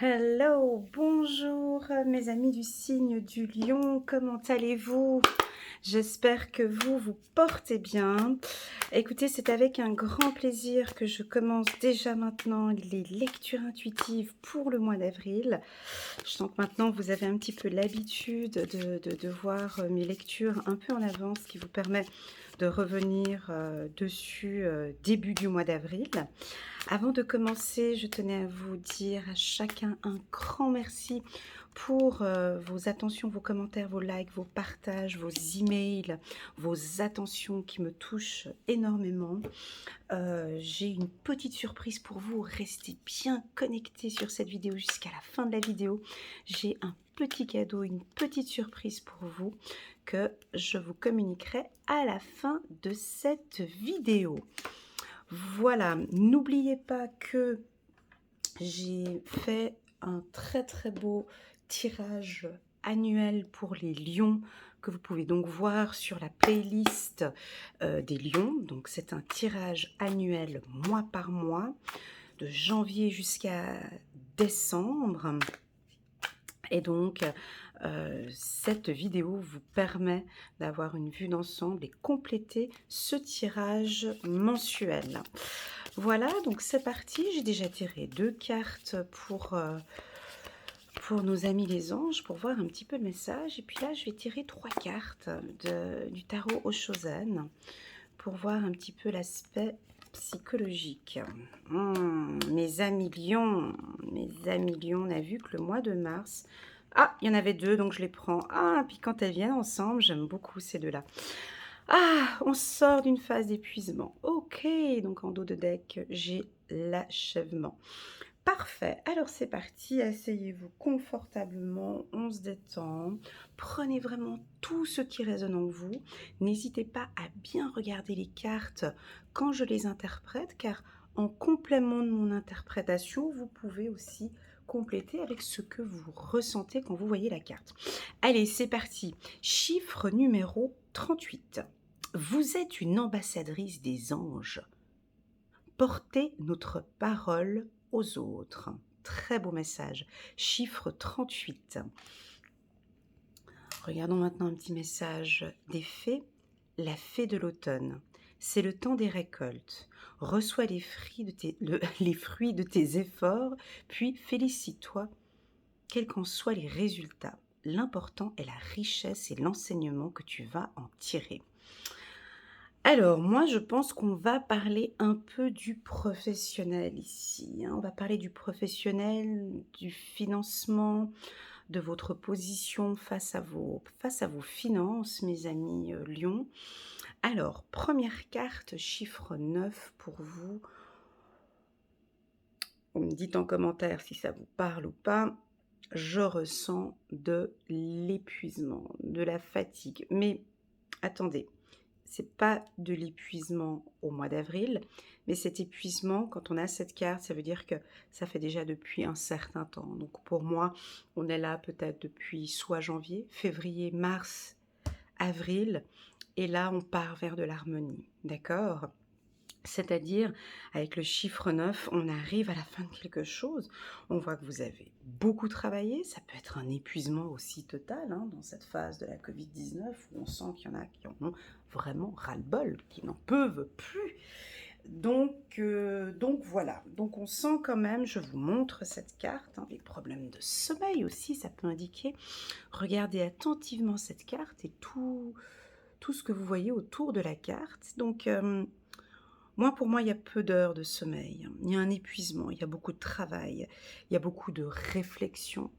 Hello, bonjour mes amis du signe du lion, comment allez-vous? J'espère que vous vous portez bien. Écoutez, c'est avec un grand plaisir que je commence déjà maintenant les lectures intuitives pour le mois d'avril. Je sens que maintenant vous avez un petit peu l'habitude de voir mes lectures un peu en avance, ce qui vous permet de revenir dessus début du mois d'avril. Avant de commencer, je tenais à vous dire à chacun un grand merci pour vos attentions, vos commentaires, vos likes, vos partages, vos emails, vos attentions qui me touchent énormément. J'ai une petite surprise pour vous. Restez bien connectés sur cette vidéo jusqu'à la fin de la vidéo. J'ai un petit cadeau, une petite surprise pour vous que je vous communiquerai à la fin de cette vidéo. Voilà, n'oubliez pas que j'ai fait un très beau tirage annuel pour les lions que vous pouvez donc voir sur la playlist des lions. Donc c'est un tirage annuel mois par mois, de janvier jusqu'à décembre. Et donc, cette vidéo vous permet d'avoir une vue d'ensemble et compléter ce tirage mensuel. Voilà, donc c'est parti. J'ai déjà tiré 2 cartes pour nos amis les anges, pour voir un petit peu le message. Et puis là, je vais tirer 3 cartes du tarot Oshozen pour voir un petit peu l'aspect psychologique. Mes amis lions, on a vu que le mois de mars... Ah, il y en avait 2, donc je les prends. Ah, puis quand elles viennent ensemble, j'aime beaucoup ces deux-là. Ah, on sort d'une phase d'épuisement. Ok, donc en dos de deck, j'ai l'achèvement. Parfait, alors c'est parti, asseyez-vous confortablement, on se détend, prenez vraiment tout ce qui résonne en vous, n'hésitez pas à bien regarder les cartes quand je les interprète, car en complément de mon interprétation, vous pouvez aussi compléter avec ce que vous ressentez quand vous voyez la carte. Allez, c'est parti, chiffre numéro 38. Vous êtes une ambassadrice des anges. Portez notre parole aux autres. Très beau message. Chiffre 38. Regardons maintenant un petit message des fées. La fée de l'automne. C'est le temps des récoltes. Reçois les fruits de tes efforts, puis félicite-toi, quels qu'en soient les résultats. L'important est la richesse et l'enseignement que tu vas en tirer. Alors, moi, je pense qu'on va parler un peu du professionnel ici, hein. On va parler du professionnel, du financement, de votre position face à vos finances, mes amis lions. Alors, première carte, chiffre 9 pour vous. Vous me dites en commentaire si ça vous parle ou pas. Je ressens de l'épuisement, de la fatigue. Mais attendez, c'est pas de l'épuisement au mois d'avril, mais cet épuisement, quand on a cette carte, ça veut dire que ça fait déjà depuis un certain temps. Donc pour moi, on est là peut-être depuis soit janvier, février, mars, avril, et là on part vers de l'harmonie, d'accord? C'est-à-dire, avec le chiffre 9, on arrive à la fin de quelque chose. On voit que vous avez beaucoup travaillé. Ça peut être un épuisement aussi total hein, dans cette phase de la Covid-19 où on sent qu'il y en a qui en ont vraiment ras-le-bol, qui n'en peuvent plus. Donc voilà. Donc on sent quand même, je vous montre cette carte, hein, les problèmes de sommeil aussi, ça peut indiquer. Regardez attentivement cette carte et tout ce que vous voyez autour de la carte. Donc... pour moi, il y a peu d'heures de sommeil. Il y a un épuisement, il y a beaucoup de travail, il y a beaucoup de réflexion.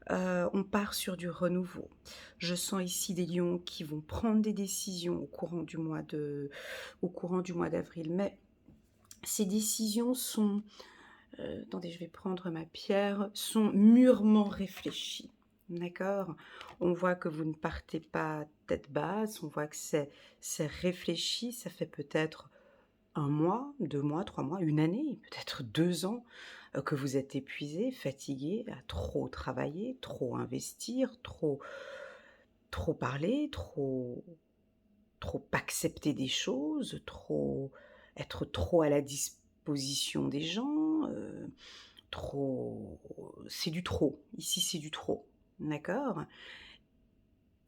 On part sur du renouveau. Je sens ici des lions qui vont prendre des décisions au courant du mois d'avril. Mais ces décisions sont, attendez, je vais prendre ma pierre, sont mûrement réfléchies. D'accord? On voit que vous ne partez pas tête basse, on voit que c'est réfléchi, ça fait peut-être 1 mois, 2 mois, 3 mois, 1 année, peut-être 2 ans, que vous êtes épuisé, fatigué, à trop travailler, trop investir, trop parler, trop accepter des choses, être trop à la disposition des gens, trop, c'est du trop. Ici, c'est du trop, d'accord?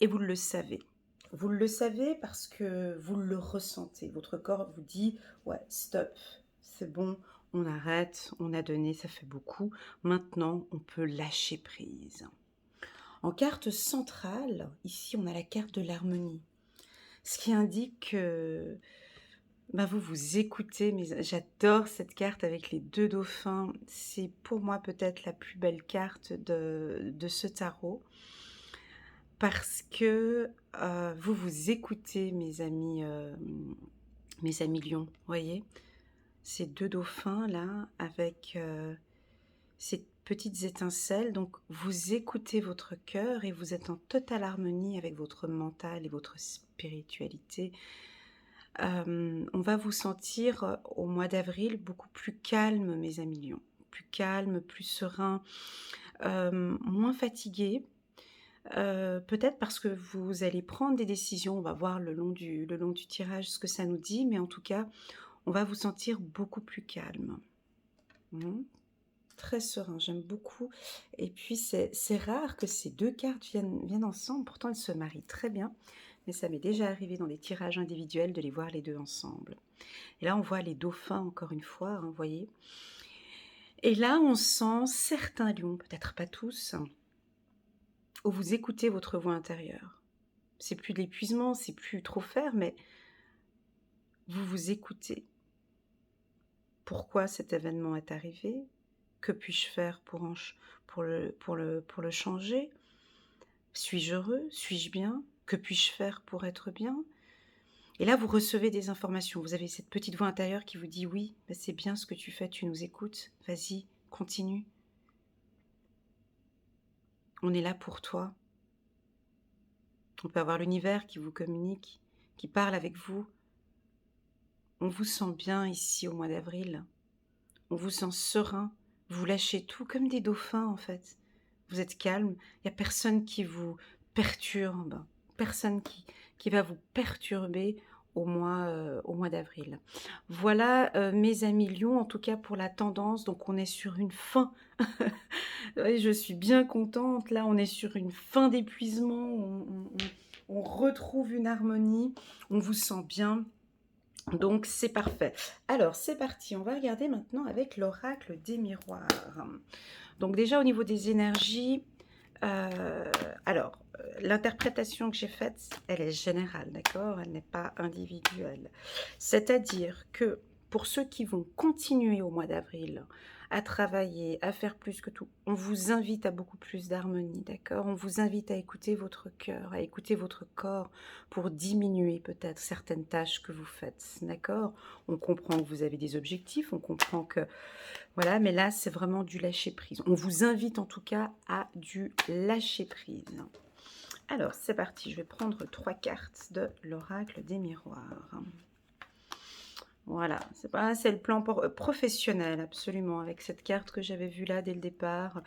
Et vous le savez. Vous le savez parce que vous le ressentez. Votre corps vous dit: «Ouais, stop, c'est bon, on arrête, on a donné, ça fait beaucoup. Maintenant, on peut lâcher prise». En carte centrale, ici, on a la carte de l'harmonie, ce qui indique que, bah, vous vous écoutez, mais j'adore cette carte avec les 2 dauphins. C'est pour moi peut-être la plus belle carte de ce tarot parce que, vous vous écoutez mes amis lions, voyez? Ces 2 dauphins là avec, ces petites étincelles, donc vous écoutez votre cœur et vous êtes en totale harmonie avec votre mental et votre spiritualité. On va vous sentir, au mois d'avril beaucoup plus calme mes amis lions, plus calme, plus serein, moins fatigué, peut-être parce que vous allez prendre des décisions. On va voir le long du tirage ce que ça nous dit, mais en tout cas, on va vous sentir beaucoup plus calme. Mmh. Très serein, j'aime beaucoup et puis c'est rare que ces 2 cartes viennent ensemble, pourtant elles se marient très bien, mais ça m'est déjà arrivé dans des tirages individuels de les voir les 2 ensemble. Et là, on voit les dauphins encore une fois, hein, vous voyez? Et là, on sent certains lions, peut-être pas tous, où vous écoutez votre voix intérieure. C'est plus de l'épuisement, c'est plus trop faire, mais vous vous écoutez. Pourquoi cet événement est arrivé? Que puis-je faire pour le changer? Suis-je heureux? Suis-je bien? Que puis-je faire pour être bien? Et là, vous recevez des informations. Vous avez cette petite voix intérieure qui vous dit: «Oui, bah, c'est bien ce que tu fais, tu nous écoutes. Vas-y, continue. On est là pour toi». On peut avoir l'univers qui vous communique, qui parle avec vous. On vous sent bien ici au mois d'avril. On vous sent serein. Vous lâchez tout comme des dauphins en fait. Vous êtes calme. Il n'y a personne qui vous perturbe. Personne qui va vous perturber au mois d'avril. Voilà, mes amis lions, en tout cas pour la tendance. Donc on est sur une fin. Oui, je suis bien contente. Là, on est sur une fin d'épuisement. On retrouve une harmonie. On vous sent bien. Donc, c'est parfait. Alors, c'est parti. On va regarder maintenant avec l'oracle des miroirs. Donc, déjà, au niveau des énergies, l'interprétation que j'ai faite, elle est générale, d'accord? Elle n'est pas individuelle. C'est-à-dire que pour ceux qui vont continuer au mois d'avril à travailler, à faire plus que tout, on vous invite à beaucoup plus d'harmonie, d'accord? On vous invite à écouter votre cœur, à écouter votre corps pour diminuer peut-être certaines tâches que vous faites, d'accord? On comprend que vous avez des objectifs, on comprend que voilà, mais là, c'est vraiment du lâcher prise. On vous invite en tout cas à du lâcher prise. Alors, c'est parti. Je vais prendre 3 cartes de l'oracle des miroirs. Voilà, c'est le plan professionnel, absolument. Avec cette carte que j'avais vue là dès le départ,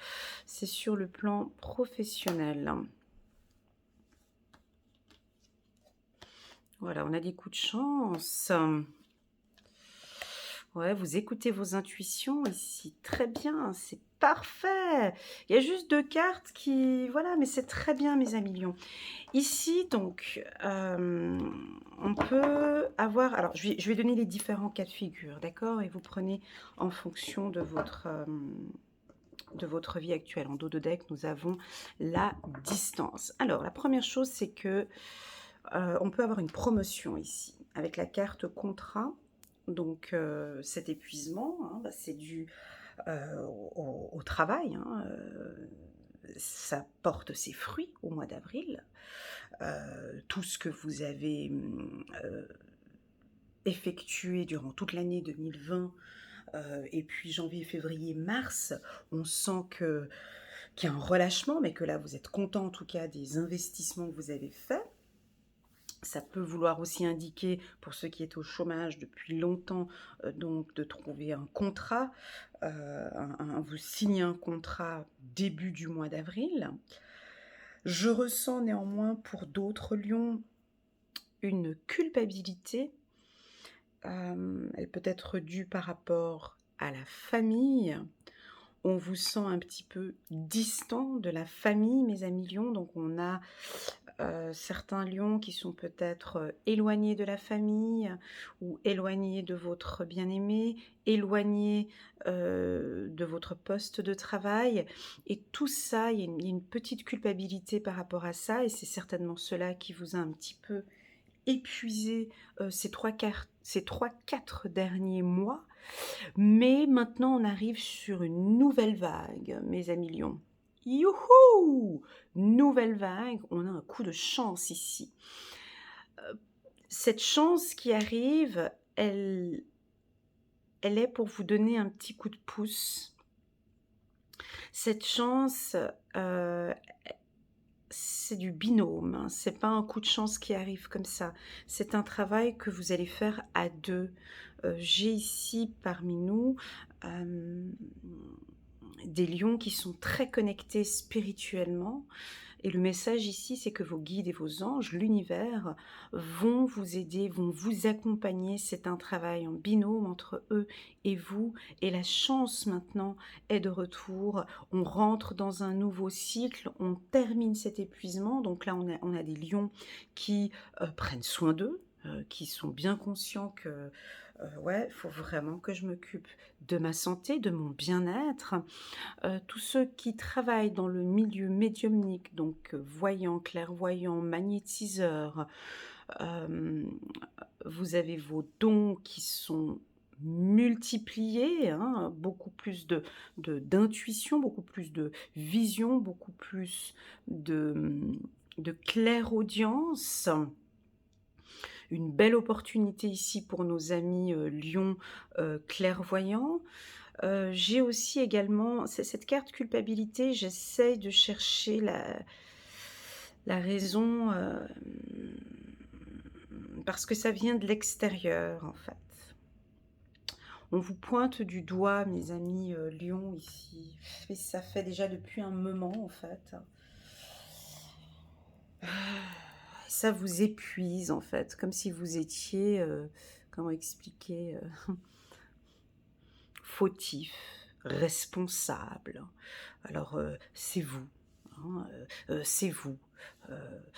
c'est sur le plan professionnel. Voilà, on a des coups de chance. Ouais, vous écoutez vos intuitions ici, très bien, c'est parfait. Il y a juste 2 cartes qui voilà, mais c'est très bien mes amis lions. Ici donc, on peut avoir alors je vais donner les différents cas de figure, d'accord? Et vous prenez en fonction de votre vie actuelle. En dos de deck, nous avons la distance. Alors la première chose, c'est que, on peut avoir une promotion ici, avec la carte contrat. Donc, cet épuisement, hein, bah, c'est dû, au travail, hein, ça porte ses fruits au mois d'avril. Tout ce que vous avez, effectué durant toute l'année 2020, et puis janvier, février, mars, on sent qu'il y a un relâchement, mais que là, vous êtes content en tout cas des investissements que vous avez faits. Ça peut vouloir aussi indiquer, pour ceux qui étaient au chômage depuis longtemps, donc de trouver un contrat, vous signez un contrat début du mois d'avril. Je ressens néanmoins pour d'autres lions une culpabilité. Elle peut être due par rapport à la famille On vous sent un petit peu distant de la famille, mes amis lions. Donc on a certains lions qui sont peut-être éloignés de la famille ou éloignés de votre bien-aimé, éloignés de votre poste de travail. Et tout ça, il y a une petite culpabilité par rapport à ça. Et c'est certainement cela qui vous a un petit peu épuisé ces 3-4 derniers mois. Mais maintenant, on arrive sur une nouvelle vague, mes amis lions. Youhou! Nouvelle vague, on a un coup de chance ici. Cette chance qui arrive, elle est pour vous donner un petit coup de pouce. Cette chance, c'est du binôme, hein. C'est pas un coup de chance qui arrive comme ça. C'est un travail que vous allez faire à deux. J'ai ici parmi nous des lions qui sont très connectés spirituellement. Et le message ici, c'est que vos guides et vos anges, l'univers, vont vous aider, vont vous accompagner. C'est un travail en binôme entre eux et vous. Et la chance maintenant est de retour. On rentre dans un nouveau cycle, on termine cet épuisement. Donc là, on a des lions qui prennent soin d'eux, qui sont bien conscients que ouais, il faut vraiment que je m'occupe de ma santé, de mon bien-être. Tous ceux qui travaillent dans le milieu médiumnique, donc voyants, clairvoyants, magnétiseurs, vous avez vos dons qui sont multipliés, hein, beaucoup plus d'intuition, beaucoup plus de vision, beaucoup plus de clairaudience. Une belle opportunité ici pour nos amis lions clairvoyants. J'ai aussi également cette carte culpabilité, j'essaye de chercher la raison, parce que ça vient de l'extérieur, en fait. On vous pointe du doigt, mes amis lions, ici. Et ça fait déjà depuis un moment, en fait. Ça vous épuise, en fait, comme si vous étiez, comment expliquer, fautif, responsable. Alors, c'est vous, hein, c'est vous,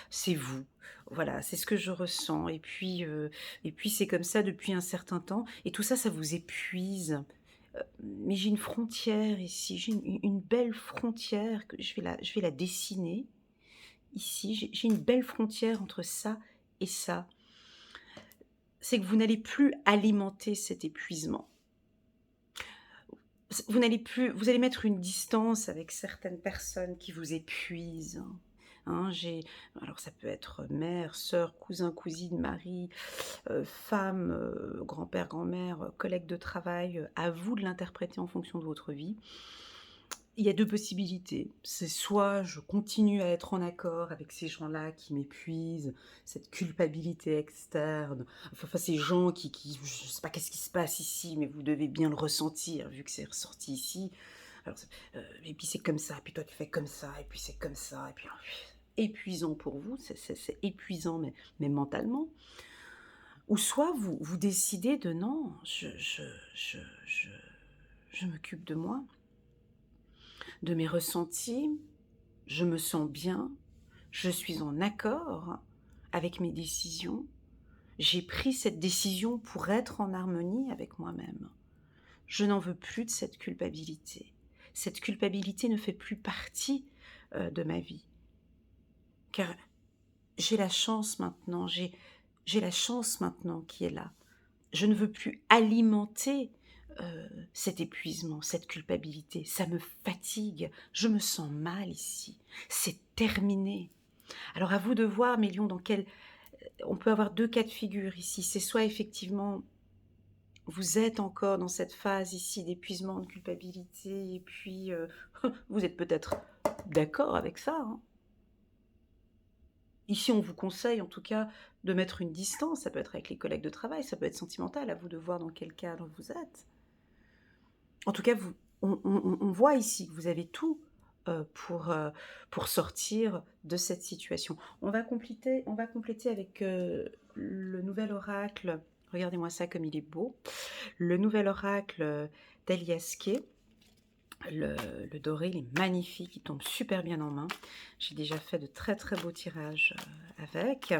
c'est vous. Voilà, c'est ce que je ressens. Et puis c'est comme ça depuis un certain temps. Et tout ça, ça vous épuise. Mais j'ai une frontière ici, j'ai une belle frontière que je vais la dessiner. Ici, j'ai une belle frontière entre ça et ça. C'est que vous n'allez plus alimenter cet épuisement. Vous allez mettre une distance avec certaines personnes qui vous épuisent. Hein, alors ça peut être mère, sœur, cousin, cousine, mari, femme, grand-père, grand-mère, collègue de travail. À vous de l'interpréter en fonction de votre vie. Il y a deux possibilités. C'est soit je continue à être en accord avec ces gens-là qui m'épuisent, cette culpabilité externe, enfin ces gens qui je sais pas qu'est-ce qui se passe ici, mais vous devez bien le ressentir vu que c'est ressorti ici. Alors, et puis c'est comme ça, puis toi tu fais comme ça, et puis c'est comme ça, et puis épuisant pour vous, c'est épuisant mais mentalement. Ou soit vous décidez de non, je m'occupe de moi, de mes ressentis, je me sens bien, je suis en accord avec mes décisions, j'ai pris cette décision pour être en harmonie avec moi-même. Je n'en veux plus de cette culpabilité. Cette culpabilité ne fait plus partie de ma vie. Car j'ai la chance maintenant, j'ai la chance maintenant qui est là. Je ne veux plus alimenter cet épuisement, cette culpabilité. Ça me fatigue, je me sens mal ici. C'est terminé. Alors à vous de voir, mes lions, on peut avoir deux cas de figure ici. C'est soit effectivement vous êtes encore dans cette phase ici d'épuisement, de culpabilité, et puis vous êtes peut-être d'accord avec ça, hein. Ici, on vous conseille en tout cas de mettre une distance. Ça peut être avec les collègues de travail, ça peut être sentimental, à vous de voir dans quel cadre vous êtes. En tout cas, on voit ici que vous avez tout pour sortir de cette situation. On va compléter avec le nouvel oracle. Regardez-moi ça comme il est beau. Le nouvel oracle d'Elias Kay. Le doré, il est magnifique, il tombe super bien en main. J'ai déjà fait de très très beaux tirages avec.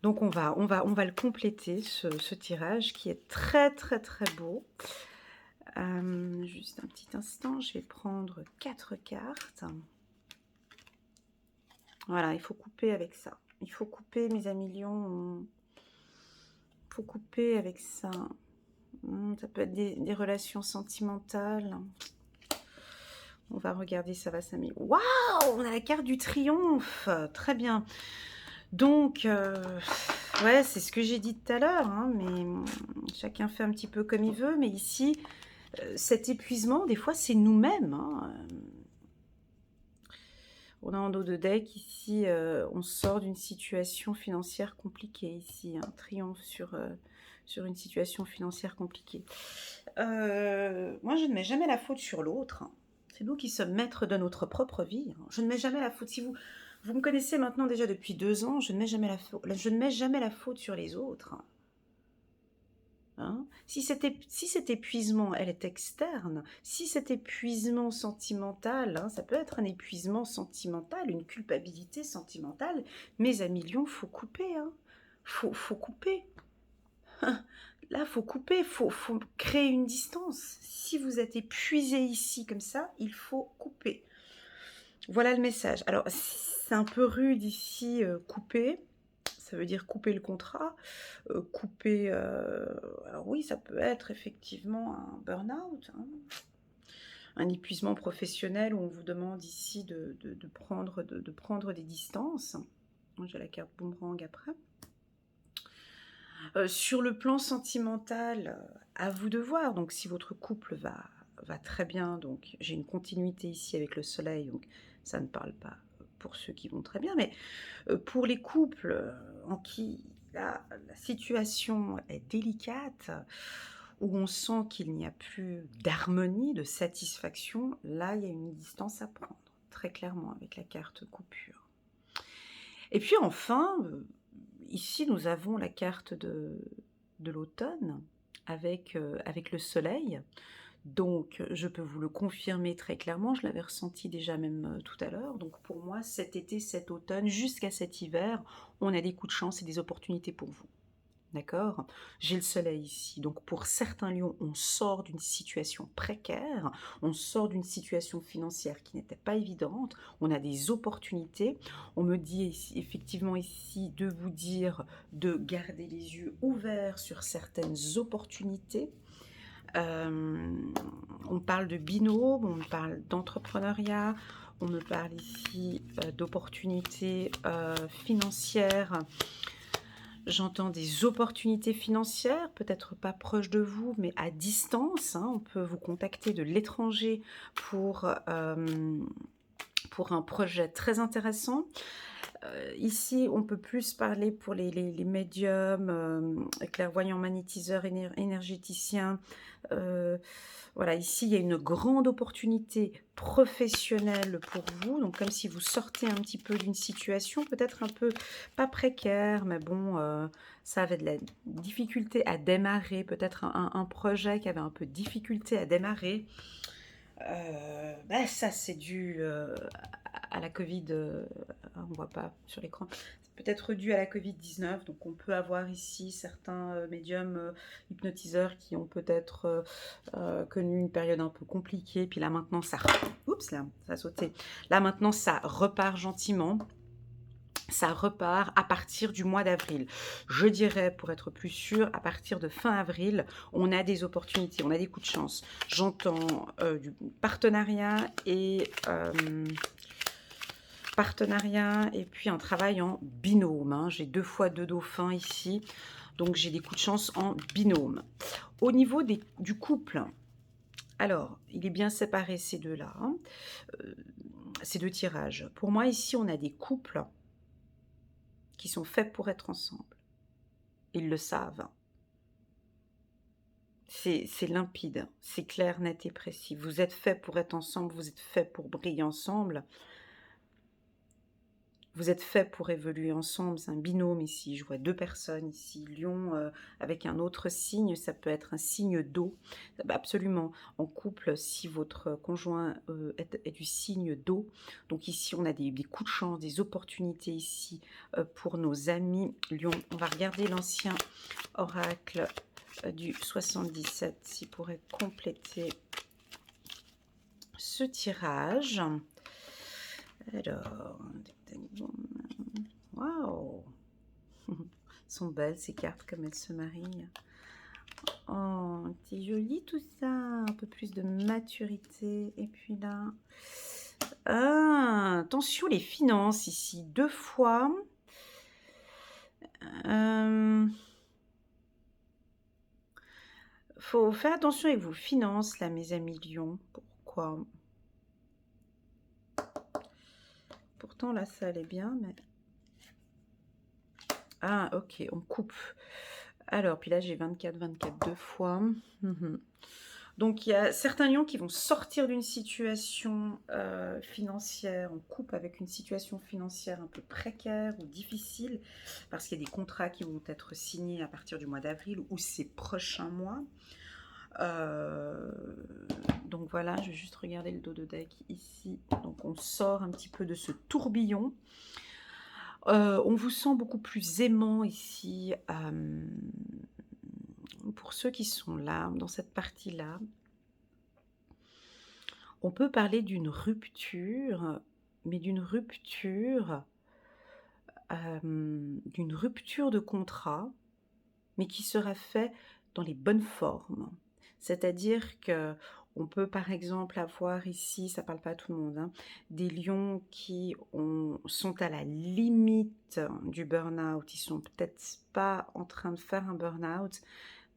Donc on va le compléter, ce tirage qui est très très très beau. Juste un petit instant, je vais prendre 4 cartes. Voilà, il faut couper avec ça. Il faut couper, mes amis lions. Il faut couper avec ça. Ça peut être des relations sentimentales. On va regarder, ça va s'amuser. Waouh, on a la carte du triomphe. Très bien. Donc, ouais, c'est ce que j'ai dit tout à l'heure, hein, mais chacun fait un petit peu comme il veut. Mais ici, cet épuisement, des fois, c'est nous-mêmes. Hein. On a en dos de deck, ici, on sort d'une situation financière compliquée. Ici, un triomphe sur une situation financière compliquée. Moi, je ne mets jamais la faute sur l'autre. Hein. C'est nous qui sommes maîtres de notre propre vie. Hein. Je ne mets jamais la faute. Si vous me connaissez maintenant déjà depuis 2 ans, je ne mets jamais la faute sur les autres. Hein. Si cet épuisement, elle est externe, si cet épuisement sentimental, hein, ça peut être un épuisement sentimental, une culpabilité sentimentale, mes amis lions, faut couper. Hein. Faut couper. Là, faut couper, faut créer une distance. Si vous êtes épuisé ici comme ça, il faut couper. Voilà le message. Alors, c'est un peu rude ici, couper. Ça veut dire couper le contrat, couper... alors oui, ça peut être effectivement un burn-out, hein, un épuisement professionnel où on vous demande ici de prendre des distances. J'ai la carte boomerang après. Sur le plan sentimental, à vous de voir. Donc, si votre couple va très bien, donc j'ai une continuité ici avec le soleil, donc ça ne parle pas pour ceux qui vont très bien, mais pour les couples en qui la situation est délicate, où on sent qu'il n'y a plus d'harmonie, de satisfaction, là, il y a une distance à prendre, très clairement, avec la carte coupure. Et puis enfin, ici, nous avons la carte de l'automne avec le soleil. Donc, je peux vous le confirmer très clairement, je l'avais ressenti déjà même tout à l'heure. Donc, pour moi, cet été, cet automne, jusqu'à cet hiver, on a des coups de chance et des opportunités pour vous. D'accord? J'ai le soleil ici. Donc, pour certains lions, on sort d'une situation précaire, on sort d'une situation financière qui n'était pas évidente, on a des opportunités. On me dit effectivement ici de vous dire de garder les yeux ouverts sur certaines opportunités. On parle de binôme, on parle d'entrepreneuriat, on me parle ici d'opportunités financières. J'entends des opportunités financières, peut-être pas proches de vous, mais à distance. Hein. On peut vous contacter de l'étranger pour un projet très intéressant. Ici, on peut plus parler pour les médiums, clairvoyants, magnétiseurs, énergéticiens. Voilà, ici, il y a une grande opportunité professionnelle pour vous. Donc, comme si vous sortez un petit peu d'une situation peut-être un peu, pas précaire, mais bon, ça avait de la difficulté à démarrer. Peut-être un projet qui avait un peu de difficulté à démarrer. Ça, c'est dû à la Covid, on ne voit pas sur l'écran, c'est peut-être dû à la Covid-19, donc on peut avoir ici certains médiums hypnotiseurs qui ont peut-être connu une période un peu compliquée, puis là maintenant ça... Oups, là, ça a sauté. Là maintenant ça repart gentiment. Ça repart à partir du mois d'avril. Je dirais, pour être plus sûr, à partir de fin avril, on a des opportunités, on a des coups de chance. J'entends du partenariat et puis un travail en binôme. Hein. J'ai 2 fois 2 dauphins ici, donc j'ai des coups de chance en binôme. Au niveau du couple, alors, il est bien séparé ces deux-là, hein. Ces 2 tirages. Pour moi, ici, on a des couples qui sont faits pour être ensemble. Ils le savent. C'est limpide, c'est clair, net et précis. Vous êtes faits pour être ensemble, vous êtes faits pour briller ensemble. vous êtes fait pour évoluer ensemble, c'est un binôme ici, je vois 2 personnes ici. Lion, avec un autre signe, ça peut être un signe d'eau. Bah, absolument, en couple, si votre conjoint, est du signe d'eau, donc ici on a des coups de chance, des opportunités ici, pour nos amis Lion. On va regarder l'ancien oracle, du 77, s'il pourrait compléter ce tirage. Alors, waouh! Sont belles ces cartes comme elles se marient. Oh, c'est joli tout ça. Un peu plus de maturité. Et puis là, attention les finances ici, 2 fois. Faut faire attention avec vos finances là, mes amis Lion. Pourquoi? Pourtant là, ça allait bien, mais... Ah, ok, on coupe. Alors, puis là, j'ai 24, 24 2 fois. Donc, il y a certains lions qui vont sortir d'une situation financière, en couple avec une situation financière un peu précaire ou difficile, parce qu'il y a des contrats qui vont être signés à partir du mois d'avril ou ces prochains mois. Donc voilà, je vais juste regarder le dos de deck ici. Donc, on sort un petit peu de ce tourbillon. On vous sent beaucoup plus aimant ici. Pour ceux qui sont là, dans cette partie-là, on peut parler d'une rupture, mais d'une rupture de contrat, mais qui sera fait dans les bonnes formes. C'est-à-dire que on peut par exemple avoir ici, ça parle pas à tout le monde, hein, des lions qui sont à la limite du burn-out. Ils sont peut-être pas en train de faire un burn-out,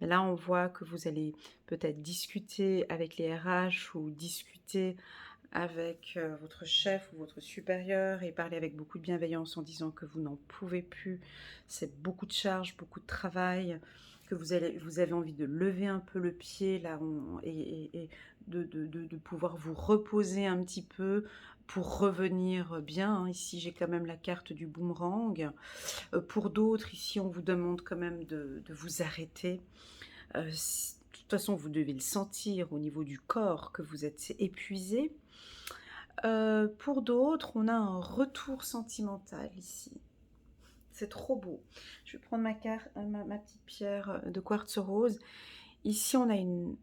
mais là on voit que vous allez peut-être discuter avec les RH ou discuter avec votre chef ou votre supérieur et parler avec beaucoup de bienveillance en disant que vous n'en pouvez plus. C'est beaucoup de charges, beaucoup de travail, que vous avez envie de lever un peu le pied là et de pouvoir vous reposer un petit peu pour revenir bien, hein. Ici, j'ai quand même la carte du boomerang. Pour d'autres, ici, on vous demande quand même de vous arrêter. De toute façon, vous devez le sentir au niveau du corps que vous êtes épuisé. Pour d'autres, on a un retour sentimental ici. C'est trop beau. Je vais prendre ma petite pierre de quartz rose. Ici, on a une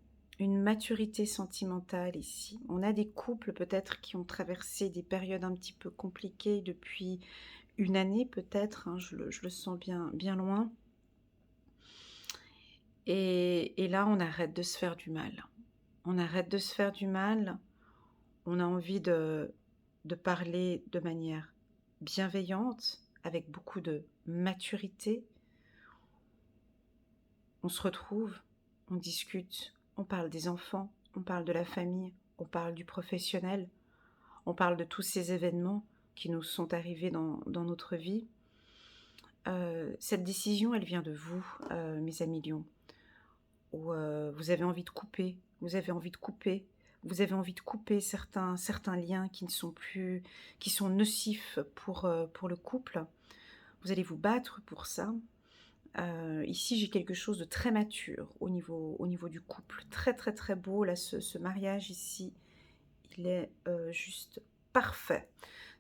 maturité sentimentale ici. On a des couples peut-être qui ont traversé des périodes un petit peu compliquées depuis une année peut-être, hein, je le sens bien, bien loin. Et là, on arrête de se faire du mal. On arrête de se faire du mal. On a envie de parler de manière bienveillante, avec beaucoup de maturité. On se retrouve, on discute, on parle des enfants, on parle de la famille, on parle du professionnel, on parle de tous ces événements qui nous sont arrivés dans notre vie. Cette décision, elle vient de vous, mes amis lions, où vous avez envie de couper, vous avez envie de couper, vous avez envie de couper certains liens qui ne sont plus, qui sont nocifs pour le couple. Vous allez vous battre pour ça. Ici, j'ai quelque chose de très mature au niveau du couple. Très, très, très beau. Là, ce mariage ici, il est juste parfait.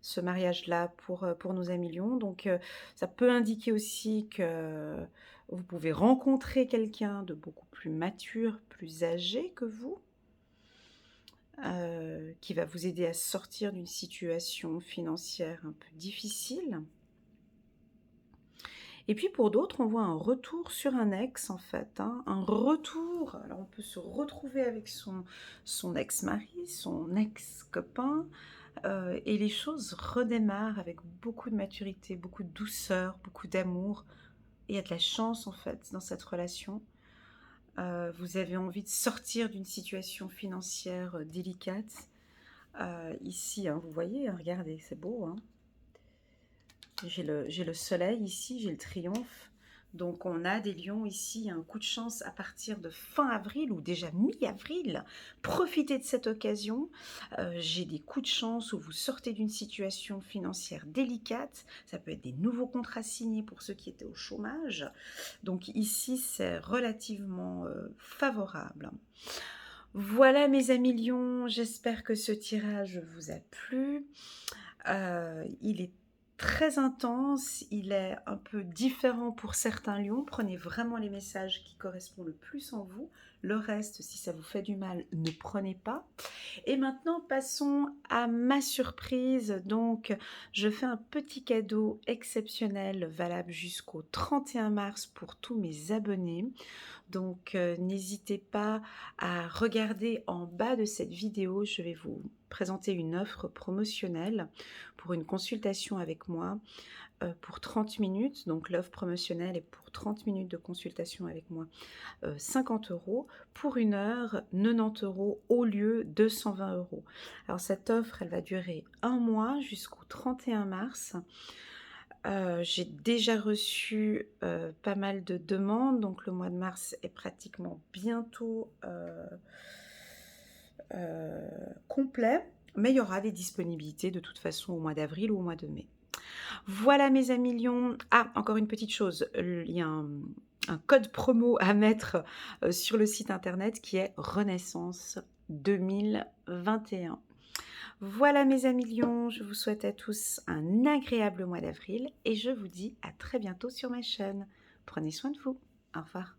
Ce mariage-là pour nos amis lions. Donc, ça peut indiquer aussi que vous pouvez rencontrer quelqu'un de beaucoup plus mature, plus âgé que vous, qui va vous aider à sortir d'une situation financière un peu difficile. Et puis pour d'autres, on voit un retour sur un ex en fait, hein, un retour. Alors on peut se retrouver avec son ex-mari, son ex-copain, et les choses redémarrent avec beaucoup de maturité, beaucoup de douceur, beaucoup d'amour. Et il y a de la chance en fait dans cette relation. Vous avez envie de sortir d'une situation financière délicate. Ici, hein, vous voyez, hein, regardez, c'est beau, hein. J'ai le soleil ici, j'ai le triomphe. Donc on a des lions ici, un coup de chance à partir de fin avril ou déjà mi-avril. Profitez de cette occasion. J'ai des coups de chance où vous sortez d'une situation financière délicate. Ça peut être des nouveaux contrats signés pour ceux qui étaient au chômage. Donc ici, c'est relativement favorable. Voilà mes amis lions, j'espère que ce tirage vous a plu. Il est très intense, il est un peu différent pour certains lions. Prenez vraiment les messages qui correspondent le plus en vous. Le reste, si ça vous fait du mal, ne prenez pas. Et maintenant, passons à ma surprise. Donc, je fais un petit cadeau exceptionnel valable jusqu'au 31 mars pour tous mes abonnés. Donc, n'hésitez pas à regarder en bas de cette vidéo. Je vais vous présenter une offre promotionnelle pour une consultation avec moi pour 30 minutes. Donc, l'offre promotionnelle est pour 30 minutes de consultation avec moi, 50 €. Pour 1 heure, 90 € au lieu de 120 €. Alors, cette offre, elle va durer 1 mois jusqu'au 31 mars. J'ai déjà reçu pas mal de demandes, donc le mois de mars est pratiquement bientôt complet, mais il y aura des disponibilités de toute façon au mois d'avril ou au mois de mai. Voilà mes amis lions. Ah, encore une petite chose, il y a un code promo à mettre sur le site internet qui est Renaissance 2021. Voilà mes amis lions, je vous souhaite à tous un agréable mois d'avril et je vous dis à très bientôt sur ma chaîne. Prenez soin de vous. Au revoir.